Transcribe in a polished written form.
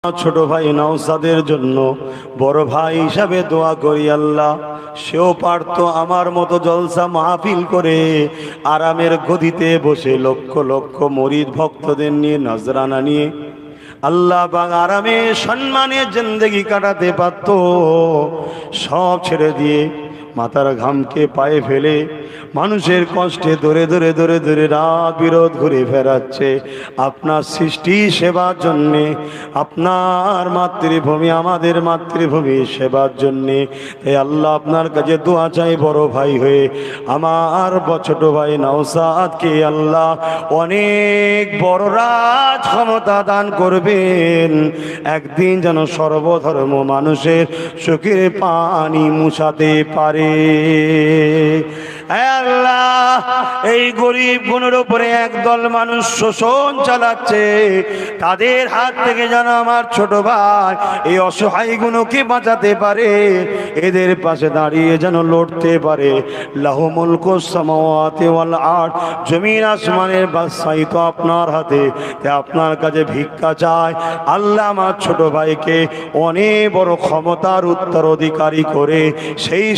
ছোট ভাই নওসাদের জন্য বড় ভাই হিসাবে দোয়া করি আল্লাহ সেও পারত আমার মতো জলসা মাহফিল করে আরামের গদিতে বসে লক্ষ লক্ষ মরিদ ভক্তদের নিয়ে নজরানা নিয়ে আল্লাহ পাক আরামে সম্মানে জিন্দেগি কাটাতে পারত। সব ছেড়ে দিয়ে মাথার ঘামকে পায়ে ফেলে মানুষের কষ্টে ধরে ধরে ধরে ধরে রাত বিরোধ ঘুরে ফেরাচ্ছে আপনার সৃষ্টি সেবার জন্যে, আপনার মাতৃভূমি আমাদের মাতৃভূমি সেবার জন্যে। তাই আল্লাহ আপনার কাছে দোয়া চাই বড় ভাই হয়ে আমার ছোট ভাই নওসাদকে আল্লাহ অনেক বড় রাজ ক্ষমতা দান করবেন। একদিন যেন সর্বধর্ম মানুষের চোখের পানি মুছাতে পারে। আল্লাহ এই গরিব গুণের উপরে একদল মানুষ শোষণ চালাচ্ছে, তাদের হাত থেকে যেন আমার ছোট ভাই এই অসহায় গুণকে বাঁচাতে পারে, এদের পাশে দাঁড়িয়ে যেন লড়তে পারে। লাহু মুলকুস সামাওয়াতি ওয়াল আরদ, জমিন আসমানের বাদশাহী তো আপনার হাতে, তাই আপনার কাছে ভিক্ষা চাই আল্লাহ আমার ছোট ভাইকে অনেক বড় ক্ষমতার উত্তরাধিকারী করে সেই